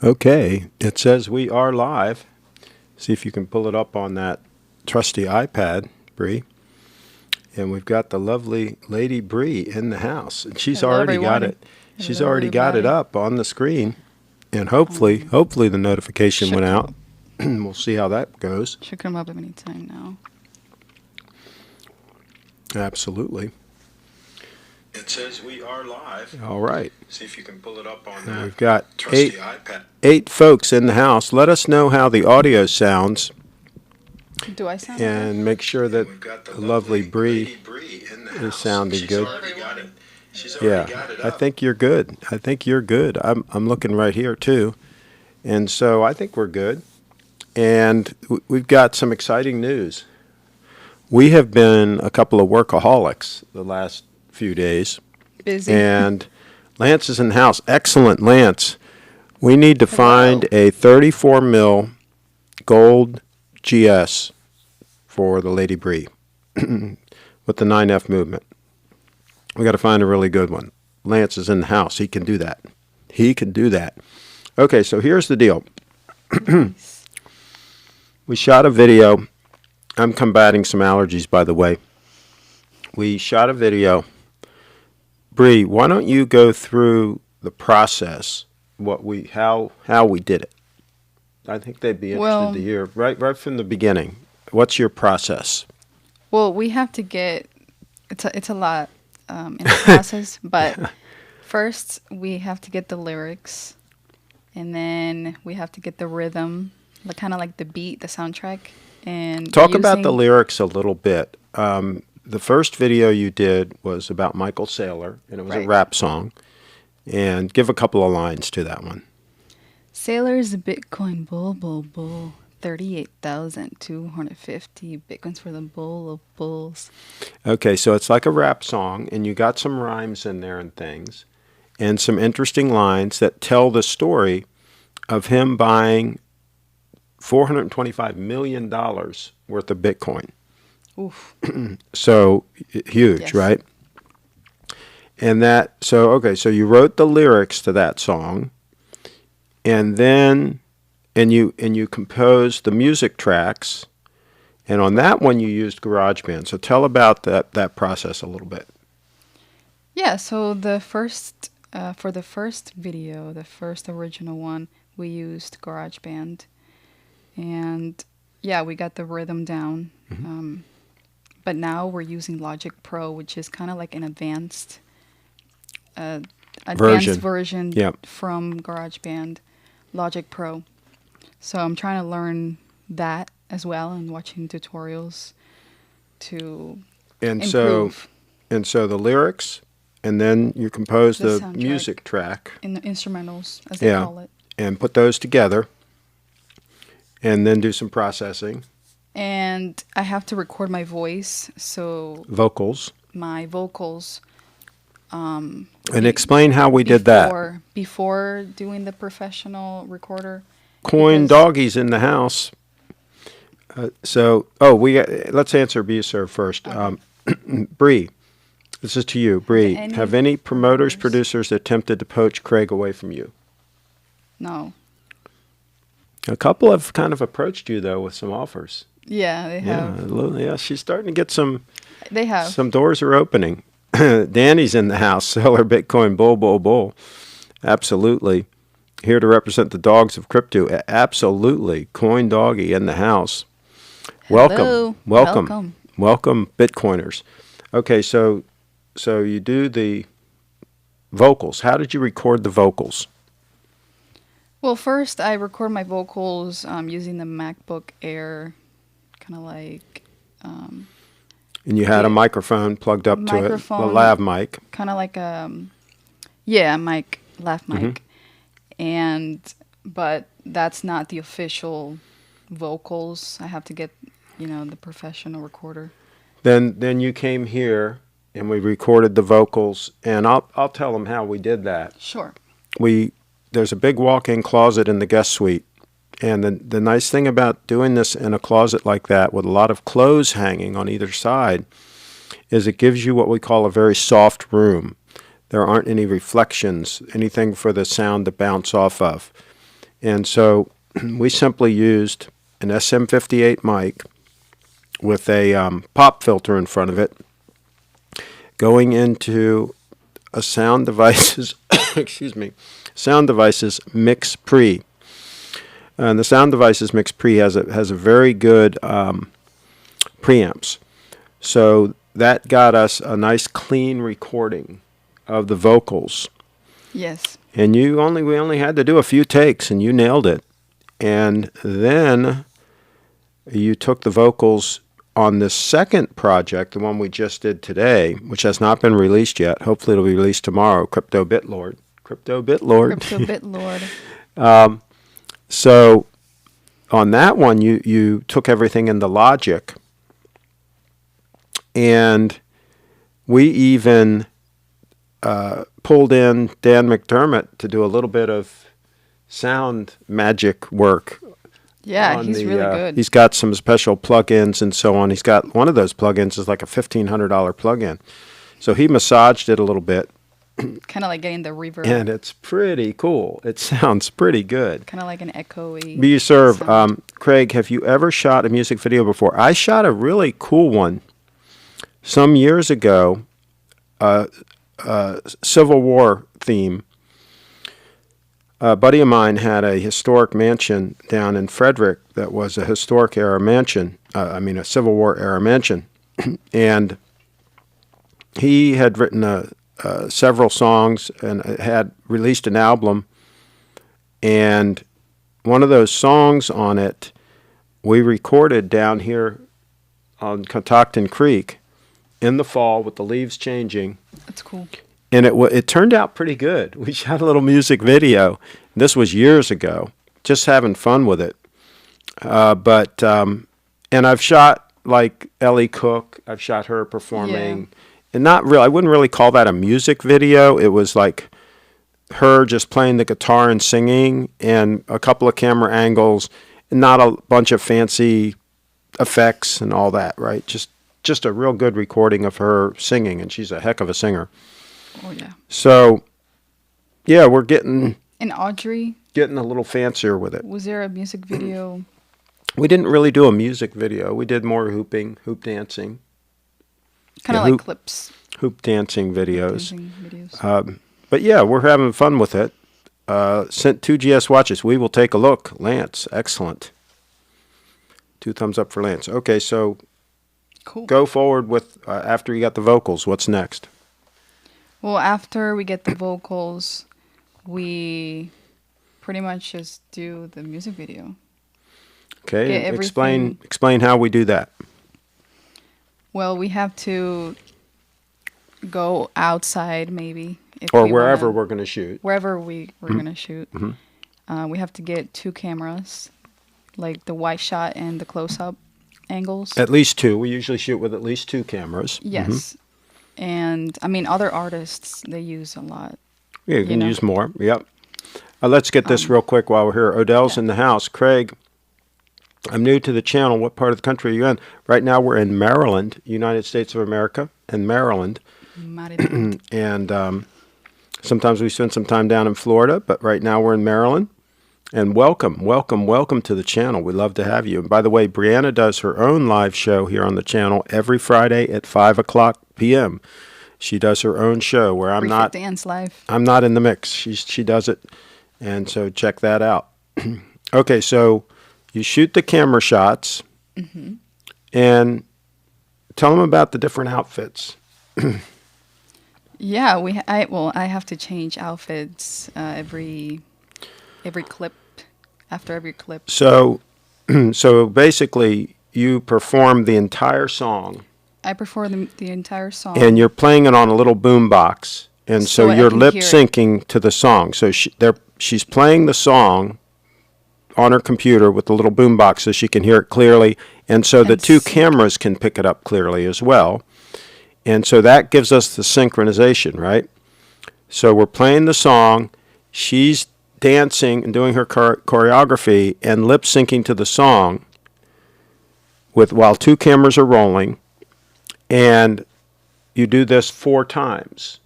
Okay, it says we are live. See if you can pull it up on that trusty iPad, Bree. And we've got the lovely Lady Bree in the house, and she's Hello, already got everyone. it. She's Hello, already got it everybody. up on the screen, and hopefully the notification Should went come out. up. We'll see how that goes. Should come up any time now. Absolutely. It says we are live. All right. See if you can pull it up on that. We've got trusty iPad. Eight folks in the house. Let us know how the audio sounds. Do I sound And make sure that the lovely Bree is sounding good. Yeah, I think you're good. I think you're good. I'm looking right here too, and so I think we're good. And we've got some exciting news. We have been a couple of workaholics the last few days, busy? and Lance is in the house. Excellent, Lance. We need to Hello. find a 34 mil gold GS for the Lady Bree with the 9F movement. We got to find a really good one. Lance is in the house. He can do that. He can do that. Okay, so here's the deal. Nice. We shot a video. I'm combating some allergies, by the way. We shot a video. Bree, why don't you go through the process, how we did it? I think they'd be interested Well, to hear right from the beginning. What's your process? well, we have to get. It's a lot in the process, but first we have to get the lyrics, and then we have to get the rhythm, kind of like the beat, the soundtrack, and Talk about the using lyrics a little bit. The first video you did was about Michael Saylor, and it was a right. rap song. And give a couple of lines to that one. Sailor's a Bitcoin bull, bull, bull. 38,250 Bitcoins for the bull of bulls. Okay, so it's like a rap song, and you got some rhymes in there and things, and some interesting lines that tell the story of him buying $425 million worth of Bitcoin. Oof. So huge, Yes. right? And so you wrote the lyrics to that song, and then you composed the music tracks, and on that one you used GarageBand. So tell about that process a little bit. Yeah, so for the first video, the first original one, we used GarageBand. And yeah, we got the rhythm down. But now we're using Logic Pro, which is kind of like an uh, advanced version Yep. from GarageBand, Logic Pro. So I'm trying to learn that as well and watching tutorials to And improve so the lyrics, and then you compose the the soundtrack music track, in the instrumentals, as they yeah, call it. and put those together, and then do some processing, And I have to record my voice, so vocals, my vocals and be- explain how we did that. before doing the professional recorder. Coin Because doggies in the house. Let's answer B, sir, first. okay, Bree, this is to you. Bree, any have any promoters, promoters? producers attempted to poach Craig away from you? No, A couple have kind of approached you, though, with some offers. yeah, they Yeah, have. she's starting to get some They have. doors are opening. Danny's in the house, seller Bitcoin, bull. Absolutely. Here to represent the dogs of crypto. Absolutely. Coin doggy in the house. Hello, Welcome. Welcome, Bitcoiners. Okay, so you do the vocals. How did you record the vocals? Well, first I record my vocals using the MacBook Air, kind of like And you had a the microphone plugged up to it, a microphone, lav mic. kind of like yeah, mic, laugh Mm-hmm. mic, but that's not the official vocals. I have to get, the professional recorder. Then you came here and we recorded the vocals, and I'll tell them how we did that. Sure. There's a big walk-in closet in the guest suite, and the nice thing about doing this in a closet like that with a lot of clothes hanging on either side is it gives you what we call a very soft room. There aren't any reflections, anything for the sound to bounce off of. And so we simply used an SM58 mic with a pop filter in front of it, going into a Sound Devices, excuse me, Sound Devices Mix Pre. And the Sound Devices Mix Pre has a very good preamps. So that got us a nice clean recording of the vocals. Yes. And we only had to do a few takes, and you nailed it. And then you took the vocals on this second project, the one we just did today, which has not been released yet. Hopefully it'll be released tomorrow, Crypto Bit Lord. Crypto Bit Lord. So on that one, you took everything into Logic, and we even pulled in Dan McDermott to do a little bit of sound magic work. Yeah, he's really good. He's got some special plugins and so on. He's got one of those plugins is like a $1,500 plugin. So he massaged it a little bit. Kind of like getting the reverb. And it's pretty cool. It sounds pretty good. Kind of like an echoey. Be serve. Craig, have you ever shot a music video before? I shot a really cool one some years ago, Civil War theme. A buddy of mine had a historic mansion down in Frederick that was a historic era mansion, a Civil War era mansion. And he had written several songs and had released an album. And one of those songs on it, we recorded down here on Catoctin Creek in the fall with the leaves changing. That's cool. And it turned out pretty good. We shot a little music video. This was years ago, just having fun with it. And I've shot like Ellie Cook. I've shot her performing. And not really, I wouldn't really call that a music video. It was like her just playing the guitar and singing and a couple of camera angles and not a bunch of fancy effects and all that, right? Just a real good recording of her singing, and she's a heck of a singer. Oh, yeah. So, yeah, we're getting... And Audrey? Getting a little fancier with it. Was there a music video? We didn't really do a music video. We did more hoop dancing. Kind of like clips. Hoop dancing videos. But yeah, we're having fun with it. Sent 2GS watches. We will take a look. Lance, excellent. 2 thumbs up for Lance. Okay, so cool. Go forward with, after you got the vocals, what's next? Well, after we get the vocals, we pretty much just do the music video. Okay, explain how we do that. Well, we have to go outside maybe. Or wherever we're going to shoot. Wherever we're going to shoot. Mm-hmm. We have to get 2 cameras, like the wide shot and the close-up angles. At least 2. We usually shoot with at least 2 cameras. Yes. Mm-hmm. And, other artists, they use a lot. Yeah, you can use more. Yep. Let's get this real quick while we're here. Odell's in the house. Craig, I'm new to the channel. What part of the country are you in? Right now we're in Maryland, United States of America, and Maryland. And sometimes we spend some time down in Florida, but right now we're in Maryland. And welcome to the channel. We love to have you. And by the way, Brianna does her own live show here on the channel every Friday at 5 o'clock p.m. She does her own show where I'm not dance live. I'm not in the mix. She does it, and so check that out. Okay, so you shoot the camera shots, and tell them about the different outfits. Yeah, I have to change outfits every clip, after every clip. So basically, you perform the entire song. I perform the entire song. And you're playing it on a little boom box, and so you're lip syncing to the song. So she's playing the song on her computer with the little boom box so she can hear it clearly, and so the 2 cameras can pick it up clearly as well. And so that gives us the synchronization, right? So we're playing the song, she's dancing and doing her choreography and lip syncing to the song while 2 cameras are rolling, and you do this 4 times,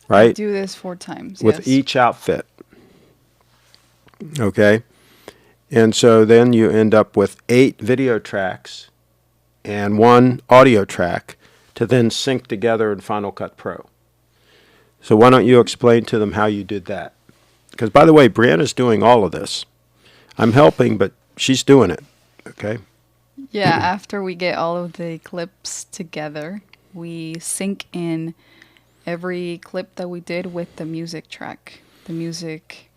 right? I do this 4 times, with each outfit. Okay. And so then you end up with 8 video tracks and 1 audio track to then sync together in Final Cut Pro. So why don't you explain to them how you did that? Because, by the way, Brianna's doing all of this. I'm helping, but she's doing it. Okay? Yeah, after we get all of the clips together, we sync in every clip that we did with the music track, the music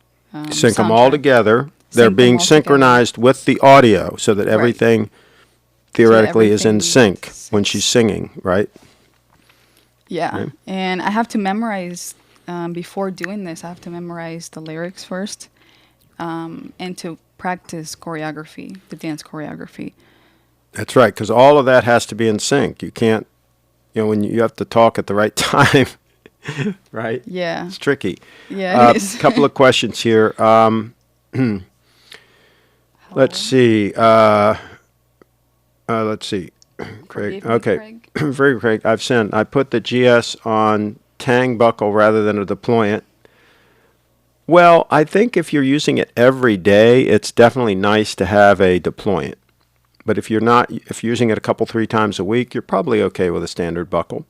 Sync them all soundtrack. together. They're Sync them being all synchronized with the audio so that everything theoretically is in sync when she's singing, right? Yeah, Right. and I have to memorize, before doing this, I have to memorize the lyrics first, and to practice choreography, the dance choreography. That's right, because all of that has to be in sync. You can't, when you have to talk at the right time, right? Yeah. It's tricky. Yeah, it is. A couple of questions here. Let's see. Let's see. Craig. Forgive me, Okay. Craig. Very Craig. I put the GS on tang buckle rather than a deployant. Well, I think if you're using it every day, it's definitely nice to have a deployant. But if you're using it a couple, 3 times a week, you're probably okay with a standard buckle.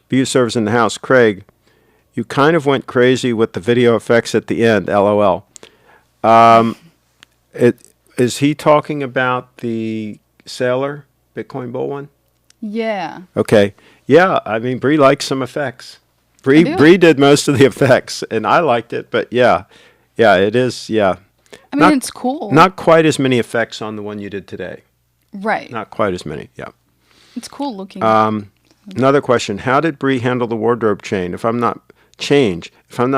View service in the house. Craig, you kind of went crazy with the video effects at the end, LOL. Is he talking about the Sailor Bitcoin Bull one? Yeah. Okay. Yeah, I mean, Bree likes some effects. I do. Bree did most of the effects, and I liked it, but yeah, it is, yeah. I mean, it's cool. Not quite as many effects on the one you did today. Right. Not quite as many, yeah. It's cool looking. Another question, how did Bree handle the wardrobe change? If I'm not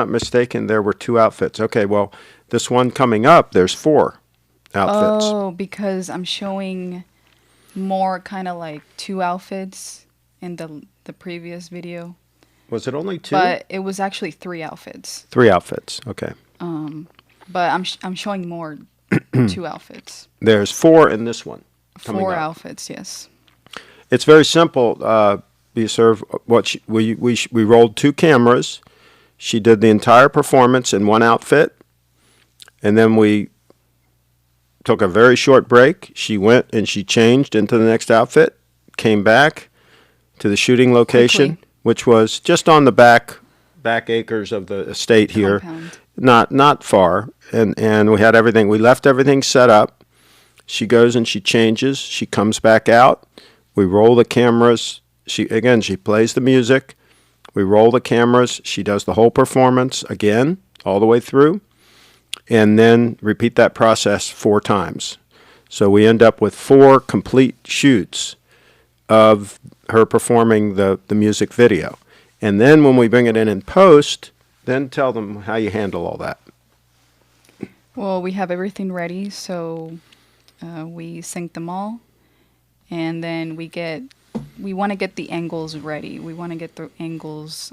mistaken, there were 2 outfits. Okay, well, this one coming up, there's 4 outfits. Oh, because I'm showing more kind of like 2 outfits in the previous video. Was it only 2? But it was actually 3 outfits. 3 outfits, okay. But I'm showing more 2 outfits. There's 4 in this one. 4 outfits, yes. It's very simple. We rolled 2 cameras. She did the entire performance in 1 outfit, and then we took a very short break. She went and she changed into the next outfit, came back to the shooting location, which was just on the back acres of the estate here, not far, and we had everything. We left everything set up. She goes and she changes. She comes back out. We roll the cameras. She plays the music. We roll the cameras. She does the whole performance again, all the way through, and then repeat that process 4 times. So we end up with 4 complete shoots of her performing the music video. And then when we bring it in post, then tell them how you handle all that. Well, we have everything ready, so we sync them all, and then we want to get the angles ready. We want to get the angles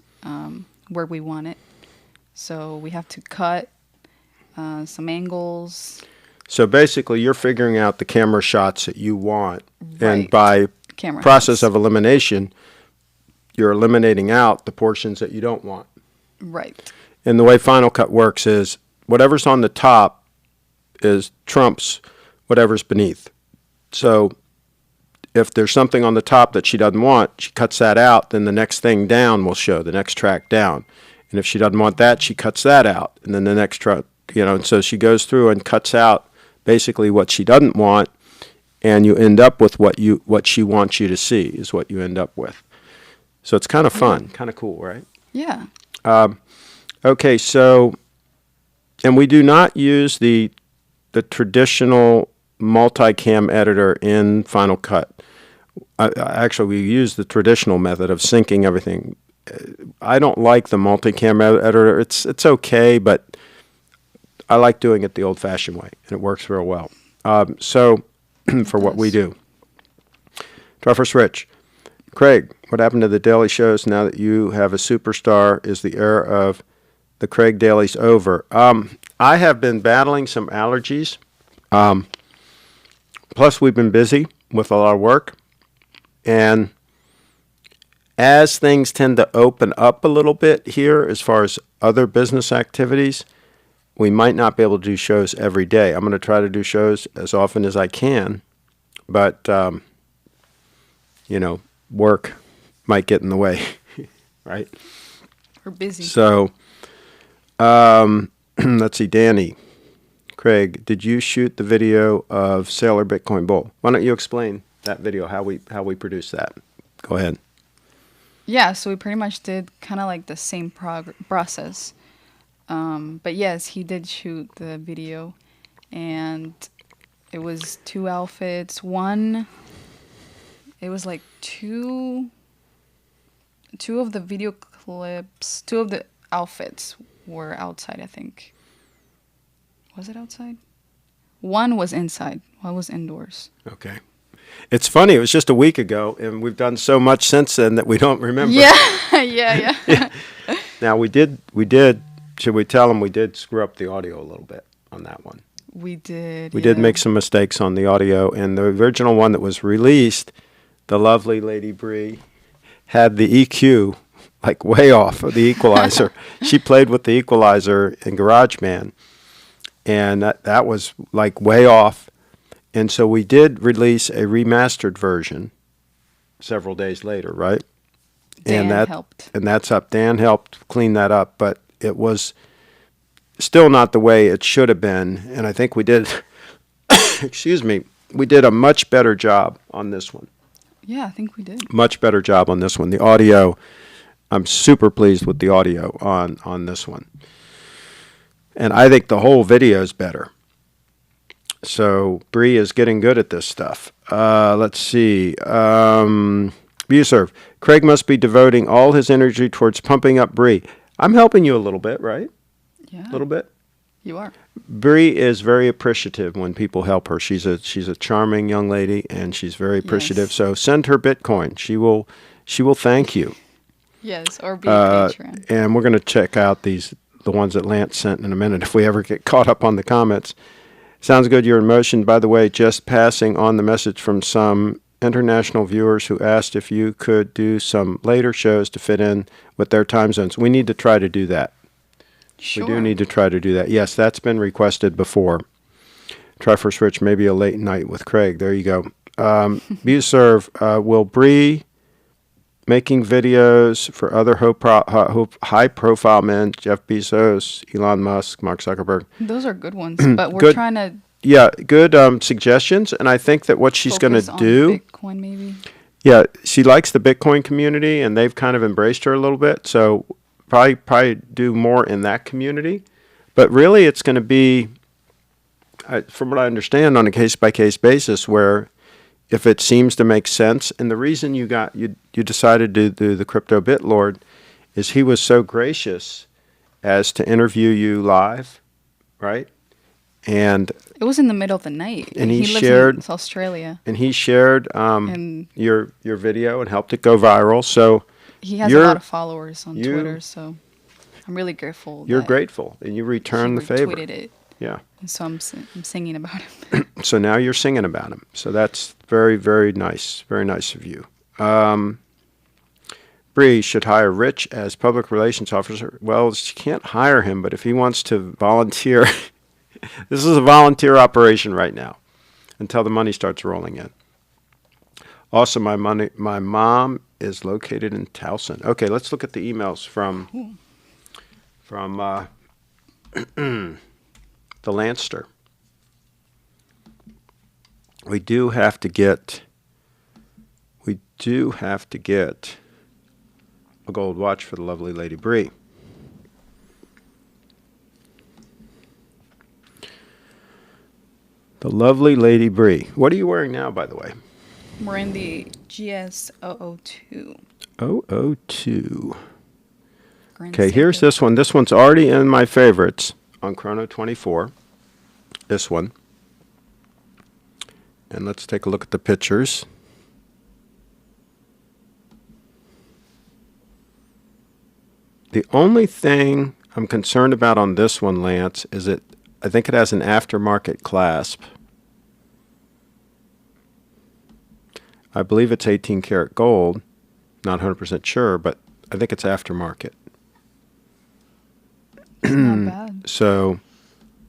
where we want it. So we have to cut some angles. So basically, you're figuring out the camera shots that you want, right. And by process of elimination, you're eliminating out the portions that you don't want. Right. And the way Final Cut works is whatever's on the top is trumps whatever's beneath. So if there's something on the top that she doesn't want, she cuts that out, then the next thing down will show, the next track down. And if she doesn't want that, she cuts that out, and then the next track, and so she goes through and cuts out basically what she doesn't want, and you end up with what she wants you to see is what you end up with. So it's kind of fun, kind of cool, right? Yeah. Okay, so, and we do not use the traditional multicam editor in Final Cut. Actually, we use the traditional method of syncing everything. I don't like the multicam editor. It's okay, but I like doing it the old-fashioned way, and it works real well. So, for what we do. To our first Rich. Craig, what happened to the daily shows now that you have a superstar? Is the era of the Craig dailies over? I have been battling some allergies. Plus, we've been busy with a lot of work. And as things tend to open up a little bit here as far as other business activities, we might not be able to do shows every day. I'm going to try to do shows as often as I can, but, work might get in the way, right? We're busy. So, let's see, Danny, Craig, did you shoot the video of Sailor Bitcoin Bull? Why don't you explain that video, how we produced that? Go ahead. Yeah, so we pretty much did kind of like the same process. But yes, he did shoot the video, and it was 2 outfits. It was like two of the video clips, 2 of the outfits were outside, I think. Was it outside? One was inside, one was indoors. Okay. It's funny, it was just a week ago, and we've done so much since then that we don't remember. Yeah, yeah. Now, we did, should we tell them we did screw up the audio a little bit on that one? We did. We did make some mistakes on the audio, and the original one that was released, the lovely Lady Bree, had the EQ like way off of the equalizer. She played with the equalizer in GarageBand, and that was like way off. And so we did release a remastered version several days later, right? Dan helped. And that's up. Dan helped clean that up, but it was still not the way it should have been. And I think we did, excuse me, we did a much better job on this one. Yeah, I think we did. Much better job on this one. The audio, I'm super pleased with the audio on this one. And I think the whole video is better. So Bree is getting good at this stuff. Let's see. Buserve. Craig must be devoting all his energy towards pumping up Bree. I'm helping you a little bit, right? Yeah. A little bit. You are. Bree is very appreciative when people help her. She's a charming young lady, and she's very appreciative. Yes. So send her Bitcoin. She will thank you. Yes, or be a Patreon. And we're going to check out the ones that Lance sent in a minute if we ever get caught up on the comments. Sounds good. You're in motion. By the way, just passing on the message from some international viewers who asked if you could do some later shows to fit in with their time zones. We need to try to do that. Sure. We do need to try to do that. Yes, that's been requested before. Try for a switch, maybe a late night with Craig. There you go. Buserve, will Bree making videos for other high-profile men, Jeff Bezos, Elon Musk, Mark Zuckerberg? Those are good ones, but we're trying to... Yeah, good suggestions, and I think that what she's going to do... Bitcoin, maybe? Yeah, she likes the Bitcoin community, and they've kind of embraced her a little bit, so probably do more in that community. But really, it's going to be, from what I understand, on a case-by-case basis, where if it seems to make sense, and the reason you decided to do the Crypto Bit Lord is he was so gracious as to interview you live, right? And it was in the middle of the night. And he shared lives in Australia. And he shared your video and helped it go viral. So he has a lot of followers on Twitter, so I'm really grateful. You're grateful, and you return the favor. Tweeted it. Yeah. And so I'm singing about him. So now you're singing about him. So that's very, very nice. Very nice of you. Bree should hire Rich as public relations officer. Well, she can't hire him, but if he wants to volunteer, this is a volunteer operation right now until the money starts rolling in. Also, my mom is located in Towson. Okay, let's look at the emails from the Lanster. We do have to get a gold watch for the lovely Lady Bree. The lovely Lady Bree. What are you wearing now, by the way? We're in the GS002. 002. Okay, here's this one. This one's already in my favorites on Chrono 24. This one. And let's take a look at the pictures. The only thing I'm concerned about on this one, Lance, is that I think it has an aftermarket clasp. I believe it's 18 karat gold. Not 100% sure, but I think it's aftermarket. Not bad. So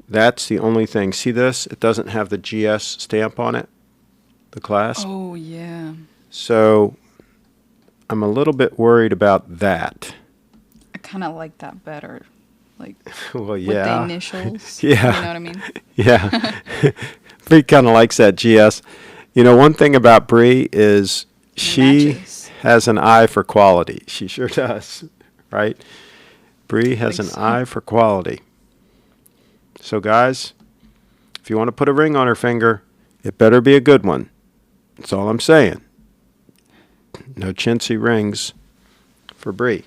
That's the only thing. See this? It doesn't have the GS stamp on it, the clasp. Oh, yeah. So I'm a little bit worried about that. I kind of like that better. Like, Well, with the yeah. initials. Yeah. You know what I mean? Yeah. Bree kind of likes that GS. You know, one thing about Bree is she matches. has an eye for quality. She sure does, right? Bree has an Think so. eye for quality. So, guys, if you want to put a ring on her finger, it better be a good one. That's all I'm saying. No chintzy rings for Bree.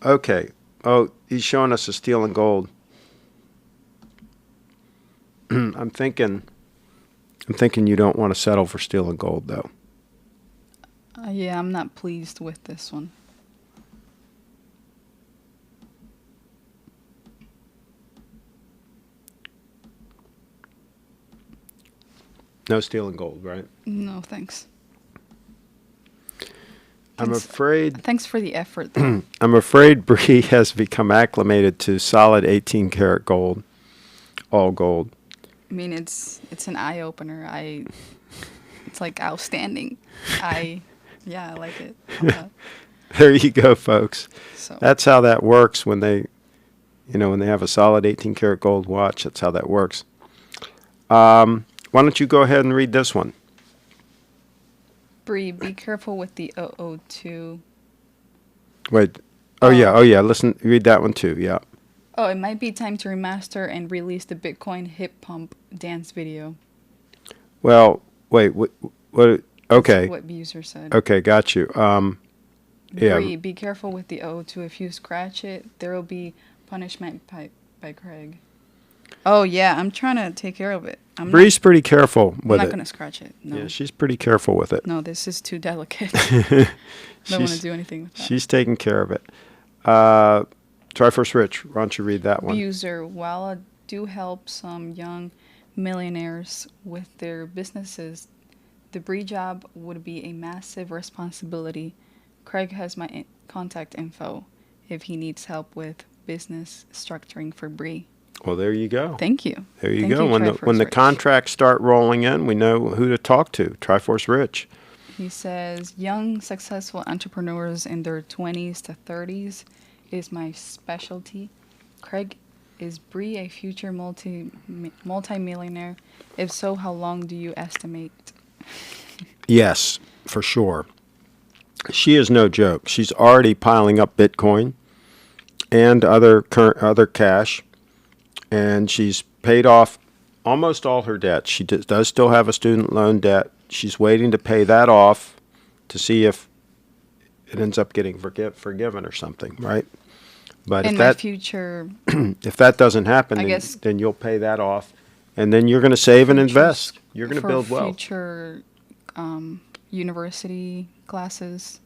Okay. Oh, he's showing us a steel and gold. I'm thinking you don't want to settle for steel and gold, though. Yeah, I'm not pleased with this one. No steel and gold, right? No, thanks. I'm afraid. Thanks for the effort, though. I'm afraid Bree has become acclimated to solid 18 karat gold, all gold. I mean, it's an eye opener. It's like outstanding. Yeah, I like it. There you go, folks. So That's how that works when they have a solid 18 karat gold watch. That's how that works. Why don't you go ahead and read this one? Bree, be careful with the 002. Wait. Oh yeah. Listen, read that one too. Yeah. Oh, it might be time to remaster and release the Bitcoin hip pump dance video. Well, wait. What? Okay. That's what the user said. Okay, got you. Yeah. Bree, be careful with the 002. If you scratch it, there will be punishment by Craig. Oh yeah, I'm trying to take care of it. Bree's pretty careful I'm with not it. gonna scratch it. No. Yeah, she's pretty careful with it. No, this is too delicate. Don't want to do anything with that. She's taking care of it. Triforce Rich, why don't you read that one? User, while I do help some young millionaires with their businesses, the Bree job would be a massive responsibility. Craig has my contact info if he needs help with business structuring for Bree. Well, there you go. Thank you. There you Thank go. When the Rich. contracts start rolling in, we know who to talk to. Triforce Rich. He says, young, successful entrepreneurs in their 20s to 30s is my specialty. Craig, is Bree a future multi-millionaire? If so, how long do you estimate? Yes, for sure. She is no joke. She's already piling up Bitcoin and other cash, and she's paid off almost all her debt. She does still have a student loan debt. She's waiting to pay that off to see if it ends up getting forgiven or something, right? But in my future, if that doesn't happen, then you'll pay that off, and then you're going to save and invest. You're going to build wealth. Future university classes.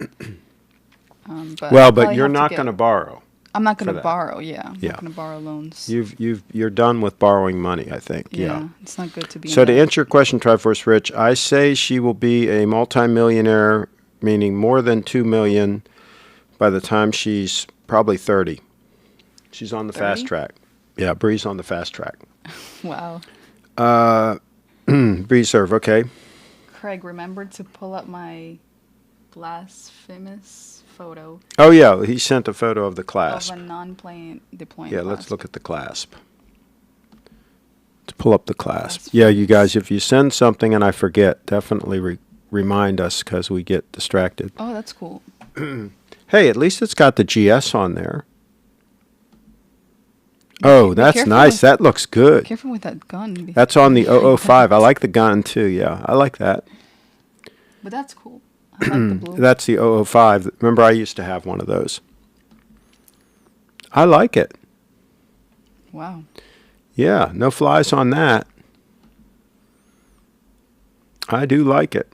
But you're not going to borrow. I'm not going to borrow. Yeah, I'm not going to borrow loans. You're done with borrowing money, I think. Yeah, it's not good to be. So to answer your question, Triforce Rich, I say she will be a multimillionaire, meaning more than $2 million, by the time she's probably 30. She's on the 30? fast track. Yeah, Bree's on the fast track. Wow. Bree serve, okay. Craig, remember to pull up my blasphemous photo. Oh yeah, he sent a photo of the clasp. Of a non-playing deploying. Yeah, clasp. let's look at the clasp. Let's pull up the clasp. Yeah, you guys, if you send something and I forget, definitely remind us because we get distracted. Oh, that's cool. Hey, at least it's got the GS on there. Oh, that's nice. That looks good. Be careful with that gun. That's on the 005. I like the gun too. Yeah, I like that. But that's cool. I like the blue. That's the 005. Remember, I used to have one of those. I like it. Wow. Yeah, no flies on that. I do like it.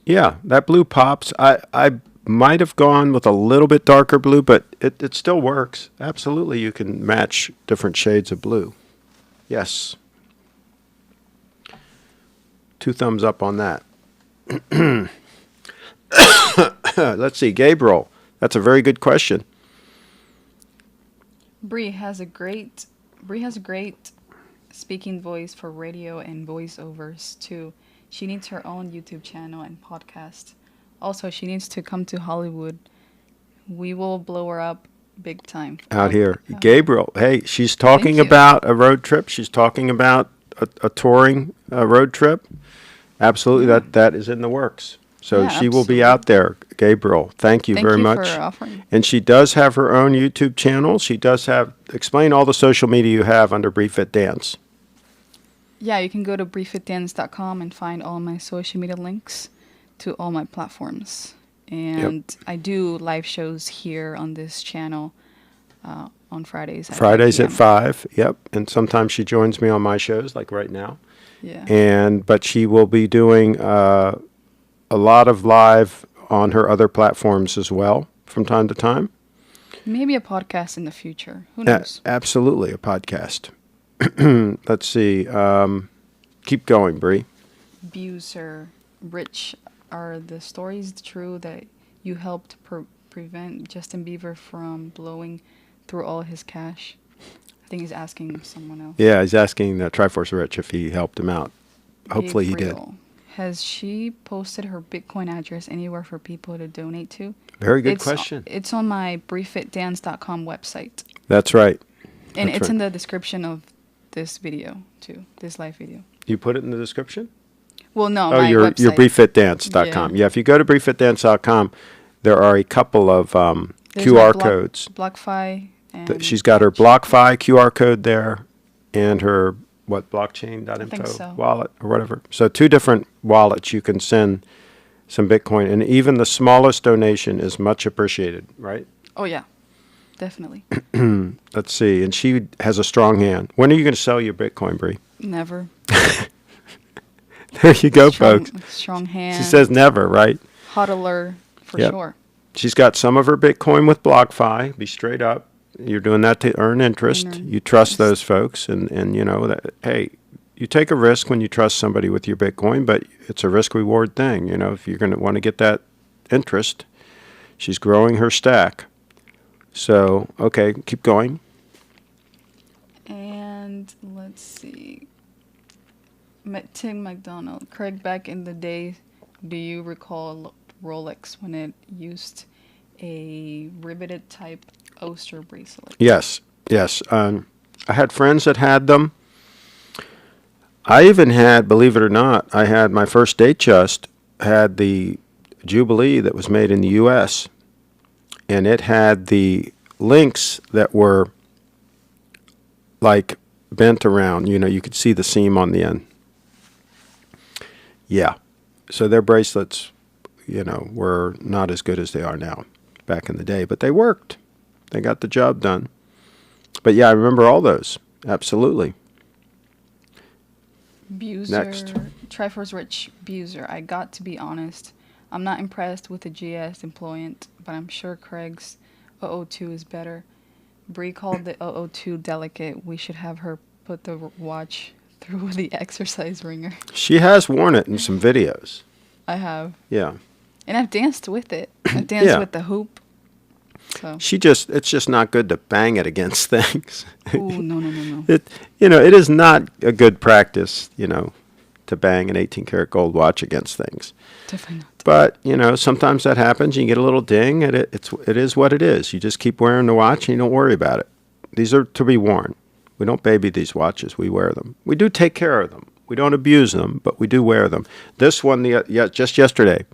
Yeah, that blue pops. I might have gone with a little bit darker blue, but it still works. Absolutely, you can match different shades of blue. Yes. 2 thumbs up on that. Let's see, Gabriel. That's a very good question. Bree has a great speaking voice for radio and voiceovers too. She needs her own YouTube channel and podcast. Also, she needs to come to Hollywood. We will blow her up big time. Out here. Gabriel, hey, she's talking about a road trip. She's talking about a touring road trip. Absolutely, that is in the works. So she will be out there. Gabriel, thank you very much. For offering. And she does have her own YouTube channel. She does have, explain all the social media you have under Bree Fit Dance. Yeah, you can go to briefitdance.com and find all my social media links to all my platforms. And I do live shows here on this channel on Fridays. Fridays at 5, yep. And sometimes she joins me on my shows, like right now. Yeah. But she will be doing a lot of live on her other platforms as well from time to time. Maybe a podcast in the future. Who knows? Absolutely, a podcast. Let's see. Keep going, Bree. Abuser, Rich, are the stories true that you helped prevent Justin Bieber from blowing through all his cash? I think he's asking someone else. Yeah, he's asking Triforce Rich if he helped him out. Hopefully he did. Has she posted her Bitcoin address anywhere for people to donate to? Very good question. It's on my briefitdance.com website. That's right. And it's in the description of this video, too, this live video. You put it in the description? Well, no, my website. Your briefitdance.com. Yeah, if you go to briefitdance.com, there are a couple of QR codes. BlockFi. She's got her BlockFi QR code there and her blockchain.info wallet or whatever. So 2 different wallets you can send some Bitcoin, and even the smallest donation is much appreciated, right? Oh, yeah, definitely. Let's see. And she has a strong hand. When are you going to sell your Bitcoin, Bree? Never. There you go, folks. Strong hand. She says never, right? Hodler, for sure. She's got some of her Bitcoin with BlockFi. Be straight up. You're doing that to earn interest. You trust those folks, and you know that, hey, you take a risk when you trust somebody with your Bitcoin, but it's a risk-reward thing. You know, if you're going to want to get that interest, she's growing her stack. So, okay, keep going. And let's see. Tim McDonald. Craig, back in the day, do you recall Rolex when it used a riveted type Oyster bracelet? Yes. I had friends that had them. I even had, believe it or not, I had my first Datejust had the Jubilee that was made in the U.S. and it had the links that were like bent around. You know, you could see the seam on the end. Yeah. So their bracelets, you know, were not as good as they are now back in the day, but they worked. They got the job done. But yeah, I remember all those. Absolutely. Buser. Next. Triforce Rich Buser. I got to be honest. I'm not impressed with the GS Employant, but I'm sure Craig's 002 is better. Bree called the 002 delicate. We should have her put the watch through the exercise ringer. She has worn it in some videos. I have. Yeah. And I've danced with it. I've danced with the hoop. So. It's just not good to bang it against things. Ooh, no. It is not a good practice, to bang an 18-karat gold watch against things. Definitely not. But, sometimes that happens. You get a little ding, and it is what it is. You just keep wearing the watch, and you don't worry about it. These are to be worn. We don't baby these watches. We wear them. We do take care of them. We don't abuse them, but we do wear them. This one, just yesterday,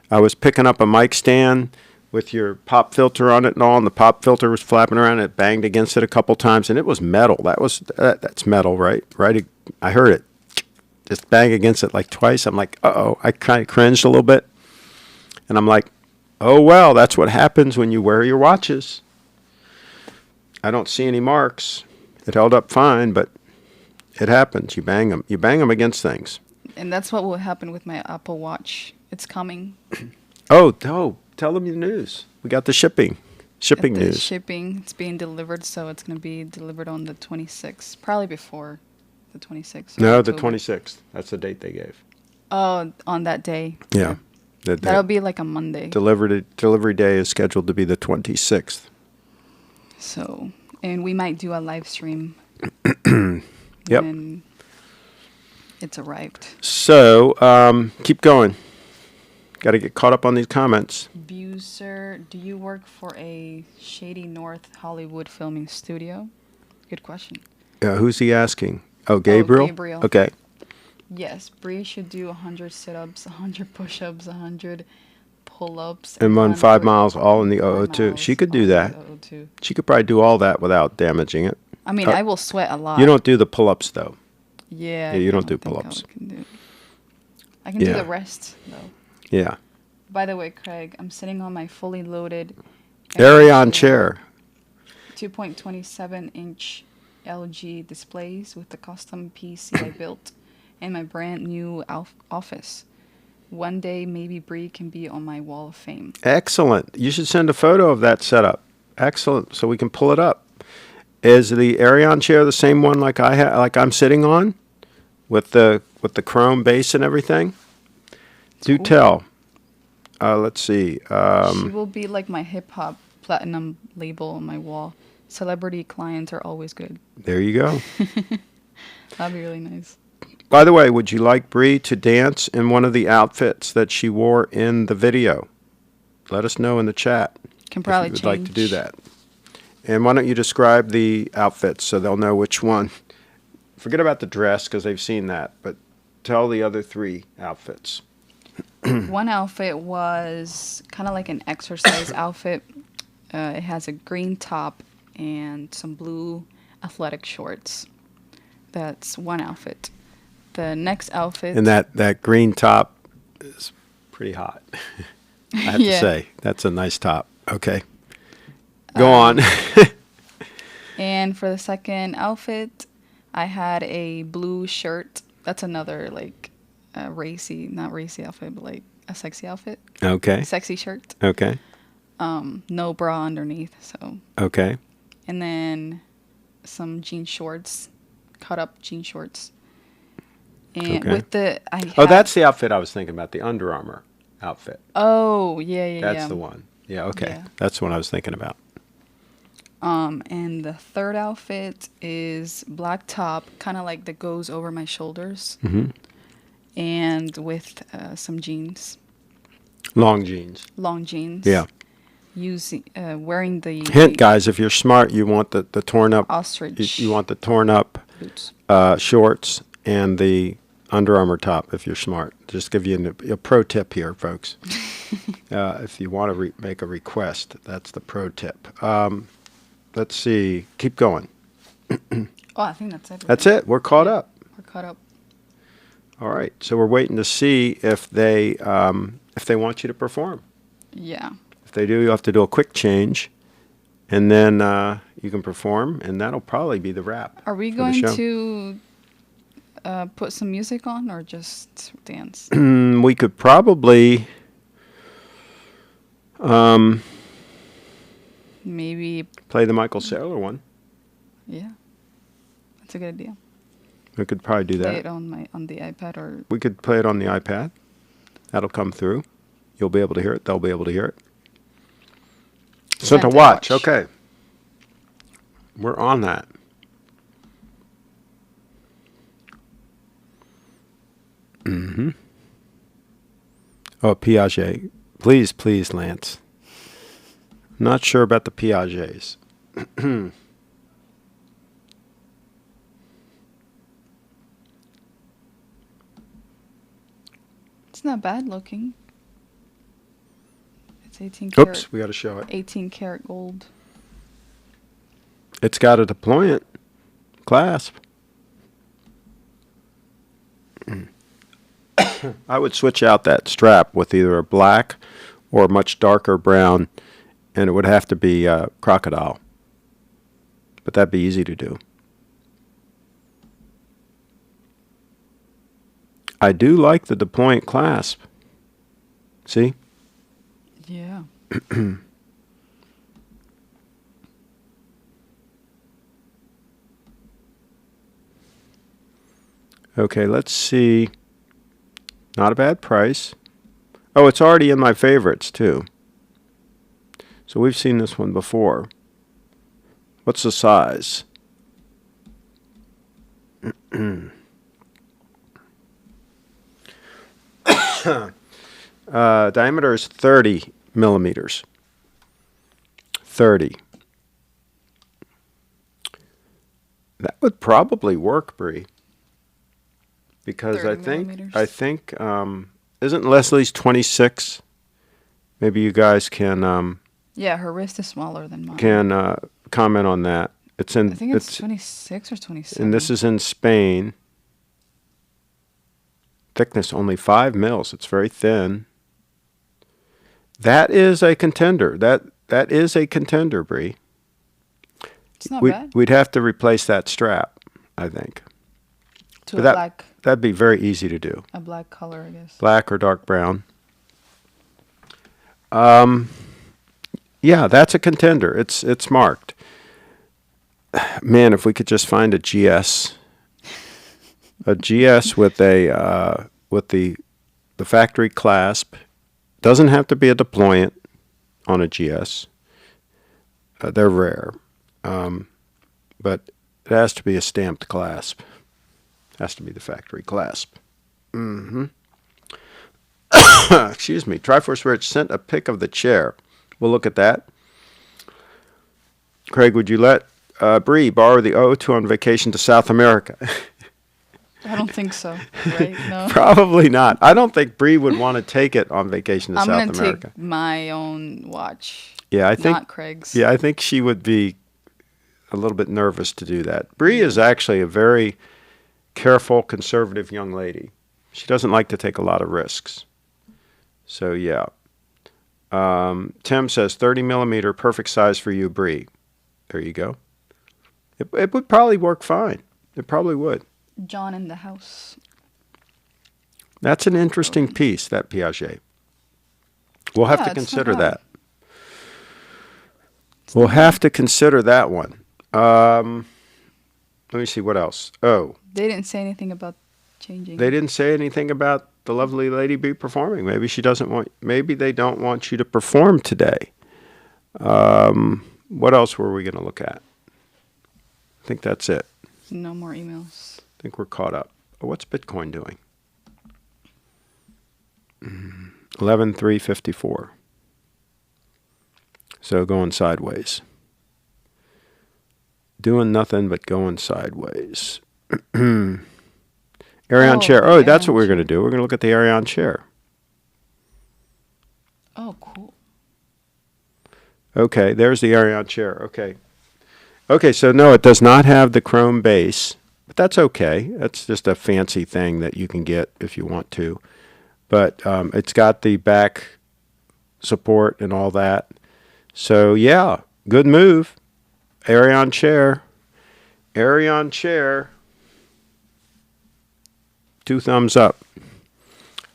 I was picking up a mic stand with your pop filter on it and all, and the pop filter was flapping around, and it banged against it a couple times, and it was metal. That's metal, right? Right? I heard it just bang against it like twice. I'm like, uh-oh. I kind of cringed a little bit, and I'm like, oh, well, that's what happens when you wear your watches. I don't see any marks. It held up fine, but it happens. You bang them. You bang them against things. And that's what will happen with my Apple Watch. It's coming. Oh, tell them the news. We got the shipping news. Shipping. It's being delivered, so it's going to be delivered on the 26th. Probably before the 26th. No, the 26th. That's the date they gave. Oh, on that day. Yeah. That'll be like a Monday. Delivery day is scheduled to be the 26th. So, and we might do a live stream. Yep. When it's arrived. So, keep going. Got to get caught up on these comments. Buser, do you work for a shady North Hollywood filming studio? Good question. Who's he asking? Oh, Gabriel? Gabriel. Okay. Yes, Bree should do 100 sit-ups, 100 push-ups, 100 pull-ups. And run 5 miles all in the 002. She could do that. She could probably do all that without damaging it. I mean, I will sweat a lot. You don't do the pull-ups, though. Yeah, you don't do pull-ups. I can do the rest, though. Yeah. By the way, Craig, I'm sitting on my fully loaded Arion chair. 2.27-inch LG displays with the custom PC I built and my brand new office. One day, maybe Bree can be on my wall of fame. Excellent. You should send a photo of that setup. Excellent. So we can pull it up. Is the Arion chair the same one like I'm sitting on, with the chrome base and everything? Do tell. Let's see. She will be like my hip-hop platinum label on my wall. Celebrity clients are always good. There you go. That'd be really nice. By the way, would you like Bree to dance in one of the outfits that she wore in the video? Let us know in the chat. Can probably if you would like to do that. And why don't you describe the outfits so they'll know which one. Forget about the dress because they've seen that, but tell the other 3 outfits. One outfit was kind of like an exercise outfit. It has a green top and some blue athletic shorts. That's one outfit. The next outfit... And that green top is pretty hot. I have to say. That's a nice top. Okay. Go on. And for the second outfit, I had a blue shirt. That's another, like, not racy outfit, but, like, a sexy outfit. Okay. Sexy shirt. Okay. No bra underneath, so... Okay. And then some jean shorts, cut up jean shorts. And with the... that's the outfit I was thinking about, the Under Armour outfit. Oh, yeah. That's the one. Yeah, okay. Yeah. That's the one I was thinking about. And the third outfit is black top, kind of like that goes over my shoulders. Mm-hmm. And with some jeans. Long jeans. Long jeans. Yeah. Wearing the... Hint, guys, if you're smart, you want the torn up... Ostrich. You want the torn up boots. Shorts and the Under Armour top if you're smart. Just give you a pro tip here, folks. If you want to make a request, that's the pro tip. Let's see. Keep going. I think that's it. That's it. We're caught up. We're caught up. All right. So we're waiting to see if they want you to perform. Yeah. If they do, you'll have to do a quick change, and then you can perform, and that'll probably be the wrap. Are we going to put some music on or just dance? We could probably... maybe play the Michael Saylor one. Yeah, that's a good idea. We could probably do that. Play it on the iPad, or we could play it on the iPad. That'll come through. You'll be able to hear it. They'll be able to hear it. So to watch. Okay. We're on that. Mm-hmm. Oh, Piaget. Please, Lance. Not sure about the Piagets. It's not bad looking. It's 18 karat. Oops, we got to show it. 18 karat gold. It's got a deployant clasp. I would switch out that strap with either a black or a much darker brown, and it would have to be crocodile. But that'd be easy to do. I do like the deployant clasp. See? Yeah. Okay, let's see. Not a bad price. Oh, it's already in my favorites, too. So we've seen this one before. What's the size? Diameter is 30 millimeters. 30. That would probably work, Bree. Because I think, isn't Leslie's 26? Maybe you guys can, yeah, her wrist is smaller than mine. Can comment on that. I think it's 26 or 27. And this is in Spain. Thickness only 5 mils. It's very thin. That is a contender. That is a contender, Bree. It's not bad. We'd have to replace that strap, I think. To a black. That'd be very easy to do. A black color, I guess. Black or dark brown. Yeah, that's a contender. It's marked. Man, if we could just find a GS with the factory clasp. Doesn't have to be a deployant on a GS. They're rare, but it has to be a stamped clasp. Has to be the factory clasp. Excuse me. Triforce Rich sent a pic of the chair. We'll look at that. Craig, would you let Bree borrow the O2 on vacation to South America? I don't think so, right? No. Probably not. I don't think Bree would want to take it on vacation to South America. I'm going to take my own watch. Yeah, I think. Not Craig's. Yeah, I think she would be a little bit nervous to do that. Bree is actually a very careful, conservative young lady. She doesn't like to take a lot of risks. So, yeah. Tim says 30 millimeter, perfect size for you, Bree. There you go. It would probably work fine. It probably would. John in the house. That's an interesting piece, that Piaget. We'll have to consider that. We'll have to consider that one. Let me see what else. Oh. They didn't say anything about changing. They didn't say anything about the lovely lady be performing. Maybe she doesn't want. Maybe they don't want you to perform today. What else were we going to look at? I think that's it. No more emails. I think we're caught up. Oh, what's Bitcoin doing? 11,354. So going sideways. Doing nothing but going sideways. Arion chair. Oh, that's what we're going to do. We're going to look at the Arion chair. Oh, cool. Okay, there's the Arion chair. Okay. Okay, so no, it does not have the chrome base, but that's okay. That's just a fancy thing that you can get if you want to. But it's got the back support and all that. So, yeah, good move. Arion chair. Arion chair. 2 thumbs up.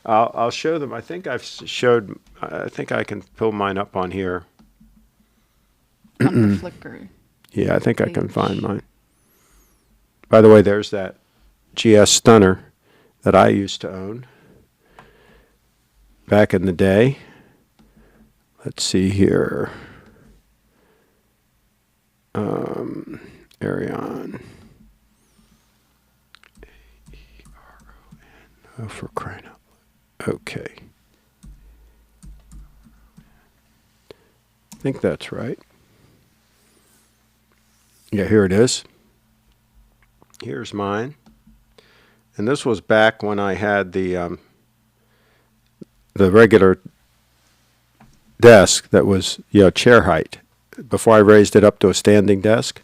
I'll show them. I think I can pull mine up on here. On the Flickr. Yeah, I think I can find mine. By the way, there's that GS Stunner that I used to own back in the day. Let's see here. Arion. A-E-R-O-N. Oh, for crying out loud. Okay. I think that's right. Yeah, here it is. Here's mine. And this was back when I had the regular desk that was, chair height. Before I raised it up to a standing desk.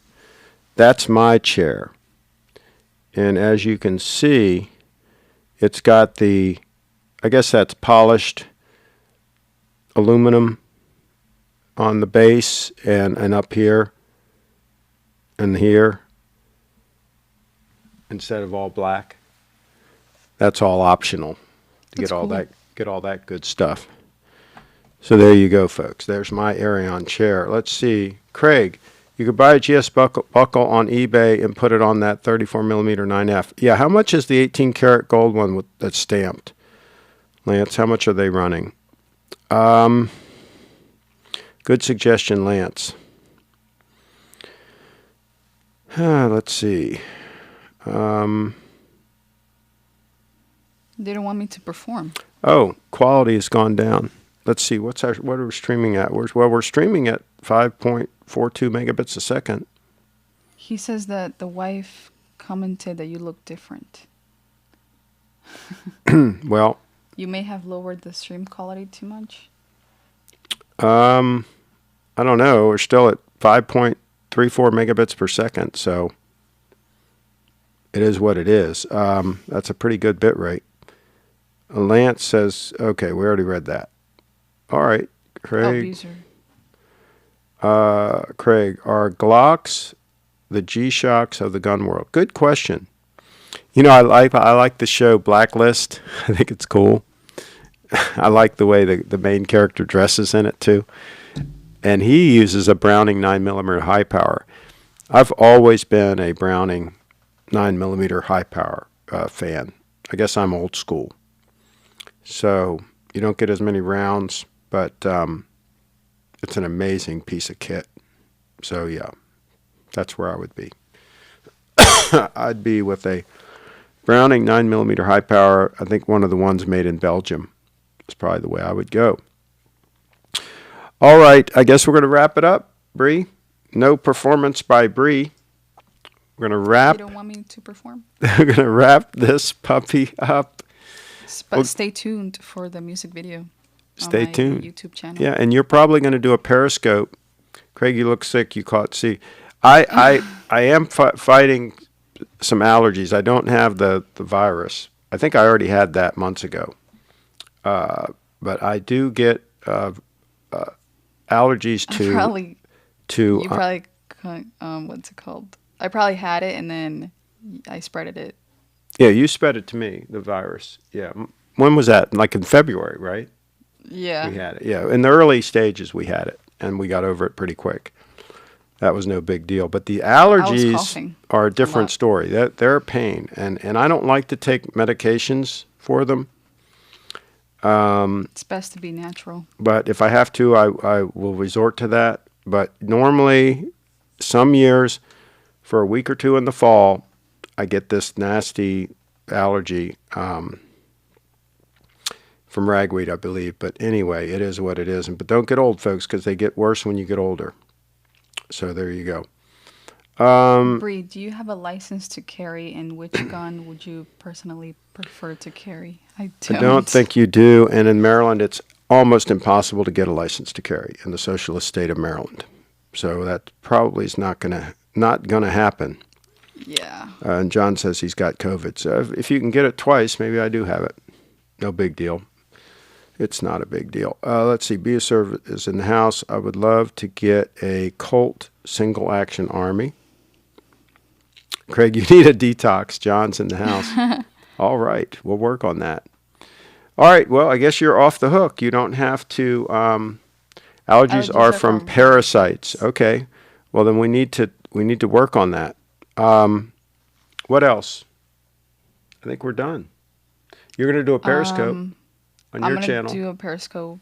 That's my chair. And as you can see, it's got I guess that's polished aluminum on the base and up here and here instead of all black. That's all optional to get all that good stuff. So there you go, folks. There's my Arion chair. Let's see. Craig, you could buy a GS buckle on eBay and put it on that 34 millimeter 9F. Yeah, how much is the 18 karat gold one that's stamped? Lance, how much are they running? Good suggestion, Lance. Let's see. They don't want me to perform. Oh, quality has gone down. Let's see. What are we streaming at? We're streaming at 5.42 megabits a second. He says that the wife commented that you look different. Well, You may have lowered the stream quality too much. I don't know. We're still at 5.34 megabits per second, so it is what it is. That's a pretty good bit rate. Lance says, okay, we already read that. All right, Craig. Craig, are Glocks the G-Shocks of the gun world? Good question. You know, I like the show Blacklist. I think it's cool. I like the way the main character dresses in it too. And he uses a Browning 9mm high power. I've always been a Browning 9mm high power fan. I guess I'm old school. So you don't get as many rounds, but it's an amazing piece of kit. So yeah, that's where I would be. I'd be with a Browning 9mm high power. I think one of the ones made in Belgium is probably the way I would go. All right, I guess we're going to wrap it up, Bree. No performance by Bree. We're going to wrap. You don't want me to perform? We're going to wrap this puppy up. But stay tuned for the music video. Stay tuned. YouTube channel. Yeah, and you're probably going to do a Periscope. Craig, you look sick. You caught C. I am fighting some allergies. I don't have the virus. I think I already had that months ago. But I do get allergies to. You probably what's it called? I probably had it and then I spreaded it. Yeah, you spread it to me, the virus. Yeah. When was that? Like in February, right? Yeah. We had it. Yeah. In the early stages, we had it, and we got over it pretty quick. That was no big deal. But the allergies are a different story. They're a pain, and I don't like to take medications for them. It's best to be natural. But if I have to, I will resort to that. But normally, some years, for a week or two in the fall, I get this nasty allergy from ragweed, I believe. But anyway, it is what it is. But don't get old, folks, because they get worse when you get older. So there you go. Bree, do you have a license to carry, and which gun would you personally prefer to carry? I don't think you do. And in Maryland, it's almost impossible to get a license to carry in the socialist state of Maryland. So that probably is not gonna happen. Yeah. And John says he's got COVID. So if you can get it twice, maybe I do have it. No big deal. It's not a big deal. Let's see. Be a Servant is in the house. I would love to get a Colt single action army. Craig, you need a detox. John's in the house. All right. We'll work on that. All right. Well, I guess you're off the hook. You don't have to. Allergies are from parasites. Okay. Well, then we need to work on that. What else? I think we're done. You're going to do a Periscope on your channel. I'm going to do a Periscope.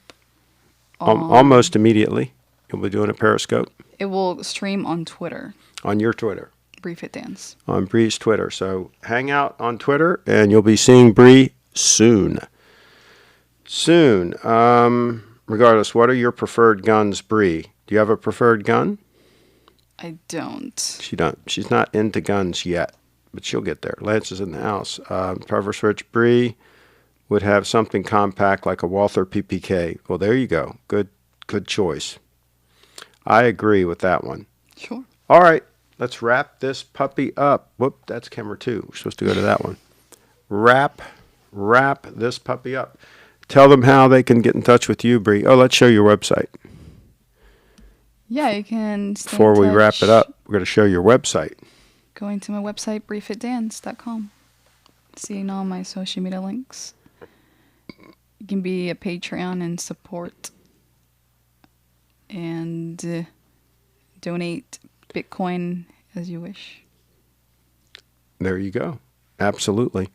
Almost immediately. You'll be doing a Periscope. It will stream on Twitter. On your Twitter. Bree Fit Dance. On Bree's Twitter. So hang out on Twitter, and you'll be seeing Bree soon. Soon. Regardless, what are your preferred guns, Bree? Do you have a preferred gun? I don't. She's not into guns yet, but she'll get there. Lance is in the house. Trevor Switch, Bree would have something compact like a Walther PPK. Well, there you go. Good choice. I agree with that one. Sure. All right. Let's wrap this puppy up. Whoop, that's camera 2. We're supposed to go to that one. Wrap this puppy up. Tell them how they can get in touch with you, Bree. Oh, let's show your website. Yeah, you can stay Before in we touch. wrap it up, we're going to show your website. Going to my website, briefitdance.com. Seeing all my social media links. You can be a Patreon and support. And donate Bitcoin as you wish. There you go. Absolutely.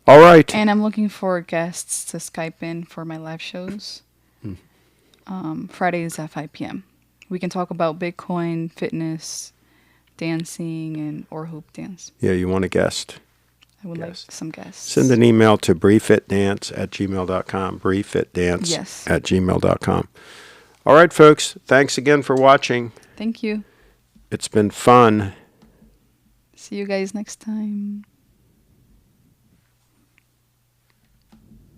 All right. And I'm looking for guests to Skype in for my live shows. Fridays at 5 p.m. We can talk about Bitcoin, fitness, dancing, and or hoop dance. Yeah, you want a guest. I would like some guests. Send an email to briefitdance@gmail.com, briefitdance@gmail.com. All right, folks, thanks again for watching. Thank you. It's been fun. See you guys next time.